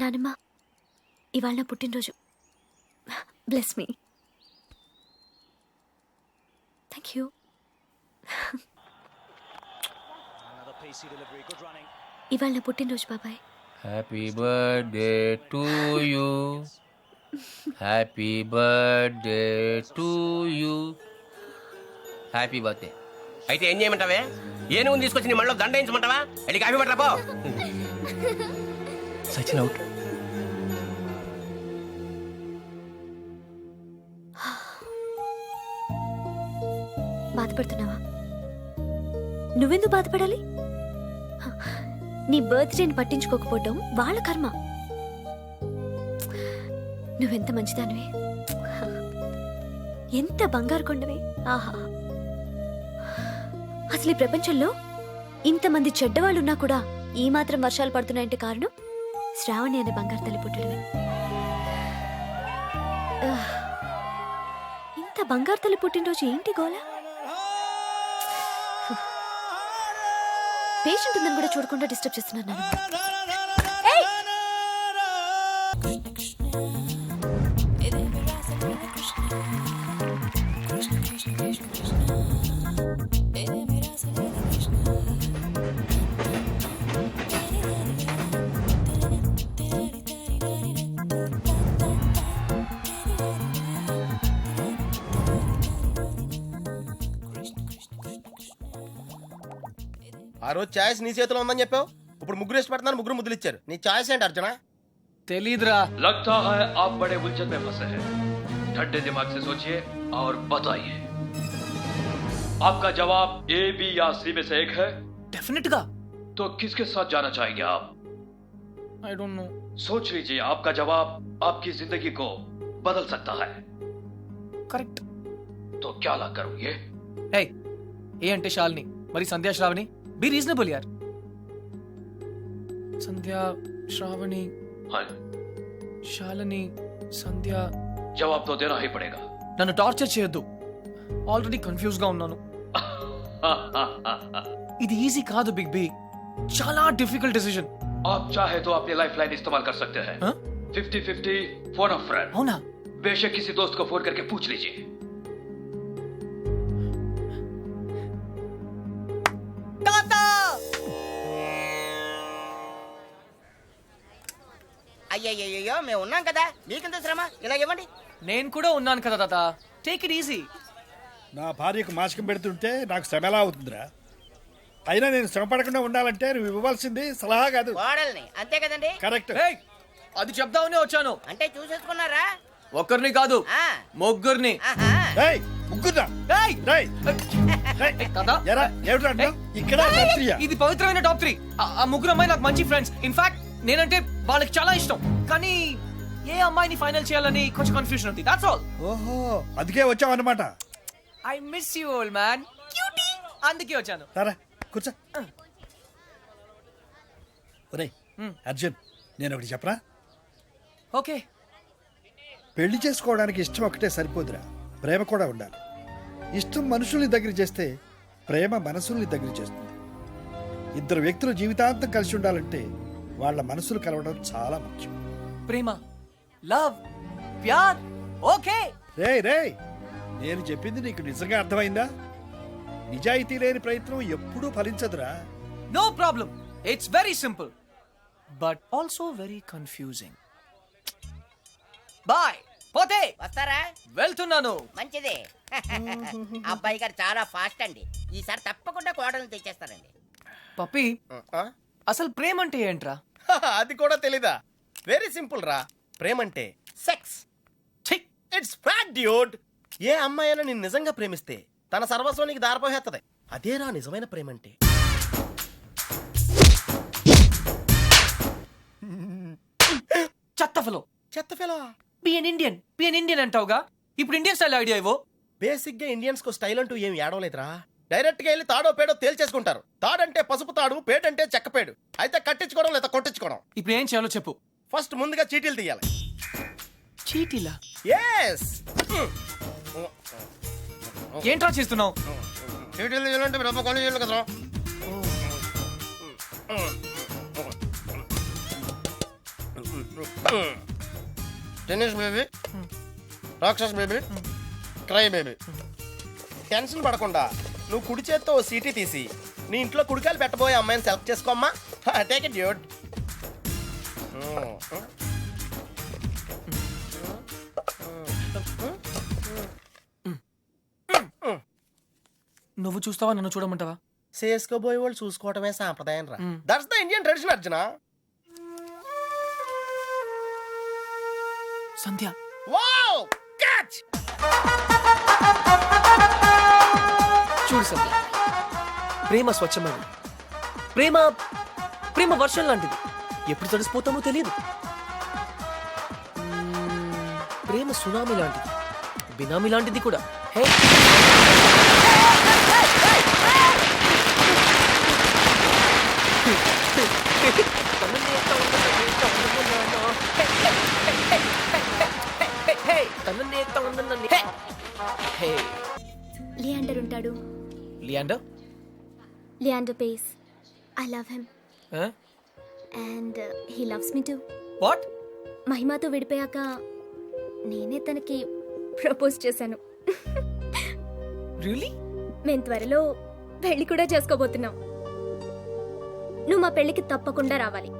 నానమ్మ, ఇవాళ నా పుట్టినరోజు. Bless me. Thank you. ఇవాళ నా పుట్టినరోజు బాబాయ్. Happy birthday to you, happy birthday to you. Happy birthday. అయితే ఏం చేయమంటావే? ఏనుగుని తీసుకొచ్చి నీ మళ్ళీ దండ వేయించమంటావా? వెళ్ళి కాఫీ పట్టరా పో. సచిన్ అవుట్. బాధపడుతున్నావా? నువ్వెందుకు బాధపడాలి? నీ బర్త్డేని పట్టించుకోకపోవటం వాళ్ళ కర్మ. నువ్వెంత మంచిదానివే, ఎంత బంగారు కొండవే. ఆహా, అసలు ఈ ప్రపంచంలో ఇంతమంది చెడ్డవాళ్ళున్నా కూడా ఈ మాత్రం వర్షాలు పడుతున్నాయంటే కారణం శ్రావణి అనే బంగారు తల్లి పుట్టడమే. ఇంత బంగారు తల్లి పుట్టినరోజు ఏంటి గోలా? పేషెంట్ ఉందని కూడా చూడకుండా డిస్టర్బ్ చేస్తున్నాను. ఆ రోజు ఛాయిస్ నీ చేతిలో ఉందని చెప్పావు, ఇప్పుడు ముగ్గురు ఇష్టపడుతున్నారు, ముగ్గురు ముద్దులు ఇచ్చారు. నీ ఛాయిస్ ఏంటి అర్జున? తెలీదురా. लगता है आप बड़े उलझन में फंसे हैं। ठंडे दिमाग से सोचिए और बताइए, आपका जवाब ए, बी या सी में से एक है। डेफिनेट गा. तो किसके साथ जाना चाहेंगे आप? I don't know. सोच लीजिए, आपका जवाब आपकी जिंदगी को बदल सकता है। करेक्ट. तो क्या ला करोगे? हे, ఏ అంటే శాలిని, మరి సంధ్యా శ్రావణి. బి రీజనబుల్ యార్. సంధ్యా శ్రావణి, हाँ, శాలిని, సంధ్య. जवाब तो देना ही पड़ेगा। నన్ను టార్చర్ చేయొద్దు. ఆల్రెడీ కన్ఫ్యూజ్ గా ఉన్నాను. ఇది ఈజీ కాదు బిగ్ బి, చాలా డిఫికల్ట్ డిసిజన్. आप चाहे तो अपनी लाइफ लाइन इस्तेमाल कर सकते हैं। 50-50 फोन ऑफ फ्रेंड। అవునా? बेशक किसी दोस्त को फोन करके पूछ लीजिए। అయ్యయ్యో, మేము ఉన్నాం కదా, మీకెంత శ్రమ? ఇలా ఇవ్వండి. నేను కూడా ఉన్నాను కదా తాత. Take it easy. నా భార్యకు మాసికం పెడుతుంటే నాకు శ్రమ ఎలా అవుతుందిరా? అయినా నేను శ్రమ పడకుండా ఉండాలంటే నువ్వు ఇవ్వవలసింది సలహా కాదు, కోడల్ని. అంతే కదండి? కరెక్ట్. ఏయ్, అది చెప్దామనే వచ్చాను. అంటే చూసేసుకున్నారా? ఒక్కరిని కాదు, ఆ. ముగ్గురిని. ఆహా. ఏయ్, ముగ్గురా. ఏయ్, రేయ్, రేయ్. తాత, ఎరా, ఏమిట్రా అంటున్నావ్? ఇక్కడ తంత్రియా? ఇది పవిత్రమైన టాప్ 3. ఆ ముగ్గురు అమ్మాయి నాకు మంచి ఫ్రెండ్స్. ఇన్ఫాక్ట్ నేనంటే వాళ్ళకి చాలా ఇష్టం. కానీ ఏ అమ్మాయిని ఫైనల్ చేయాలని కొంచెం కన్ఫ్యూజన్ ఉంది. That's all. ఓహో, అందుకే వచ్చావు అన్నమాట. I miss you old man. Cutie. అందుకే వచ్చాను. సరే కూర్చో. ఒరేయ్ అర్జున్, నేను ఒకటి చెప్పరా? ఓకే. పెళ్లి చేసుకోవడానికి ఇష్టం ఒకటే సరిపోదురా, ప్రేమ కూడా ఉండాలి. ఇష్టం మనుషుల్ని దగ్గర చేస్తే ప్రేమ మనసుల్ని దగ్గర చేస్తుంది. ఇద్దరు వ్యక్తులు జీవితాంతం కలిసి ఉండాలంటే వాళ్ళ మనసులు కలవడం చాలా ముఖ్యం. ప్రేమ, లవ్, ప్యార్. ఓకే. రేయ్ రేయ్, నేను చెప్పింది నీకు నిజంగా అర్థమైందా? నిజాయితీ లేని ప్రయత్నం ఎప్పుడూ ఫలించదురా. No problem. It's very simple but also very confusing. Bye. పోతే వస్తారా? వెళ్తున్నాను. మంచిది. అబ్బాయి గారు చాలా ఫాస్ట్ అండి. ఈసారి తప్పకుండా కోడల్ని తెచ్చేస్తారండి. పప్పి, అసలు ప్రేమ అంటే ఏంట్రా? అది కూడా తెలీదా? వెరీ సింపుల్ రా. ప్రేమంటే సెక్స్. It's fact dude. ఏ అమ్మాయి అయినా నిన్ను నిజంగా ప్రేమిస్తే తన సర్వస్వానికి దారిపోహేత్తది. అదేరా నిజమైన ప్రేమంటే. చెత్త ఫెలో. చెత్త ఫెలో. బి ఎన్ ఇండియన్ అంటావుగా, ఇప్పుడు ఇండియన్ స్టైల్ ఐడియా ఇవ్వు. బేసిక్ గా ఇండియన్స్ కు స్టైల్ అంటూ ఏం ఏడవలేదురా. డైరెక్ట్ గా వెళ్ళి తాడో పేడో తేల్చేసుకుంటారు. తాడంటే పసుపు తాడు, పేడంటే చెక్కపేడు. అయితే కట్టించుకోవడం లేదా కొట్టించుకోవడం. ఇప్పుడు ఏం చేయాలో చెప్పు. ఫస్ట్ ముందుగా చీటీలు తీయాలి. చీటీలా? ఎస్. ఏంట్రా చేస్తున్నావు? చీటీలు తీయాలంటే బ్రహ్మ కొని చేయాలి కదరా. టెన్నిస్ బేబీ, రాక్షస్ బేబీ, క్రై బేబీ. టెన్షన్ పడకుండా నువ్వు కుడి చేత్తో ఓ సీటీ తీసి నీ ఇంట్లో కుడికాయలు పెట్టబోయే అమ్మాయిని సెలెక్ట్ చేసుకోమ్మా. Take it dude. నువ్వు చూస్తావా నన్ను చూడమంటావా? చేసుకోబోయే వాళ్ళు చూసుకోవటమే సాంప్రదాయం రా. That's the Indian tradition Arjuna. Sandhya. Wow catch. చూడు సంధ్య, ప్రేమ స్వచ్ఛమైనది. ప్రేమ ప్రేమ వర్షం లాంటిది, ఎప్పుడు తడిసిపోతామో తెలియదు. ప్రేమ సునామీ లాంటిది, బినామీ లాంటిది కూడా. హే లియాండర్ ఉంటాడు. Leander? Leander Paes. I love him and he loves me too. What? మహిమతో విడిపోయాక నేనే తనకి ప్రపోజ్ చేశాను. రియల్లీ? మేము త్వరలో పెళ్లి కూడా చేసుకోబోతున్నాం. నువ్వు మా పెళ్లికి తప్పకుండా రావాలి.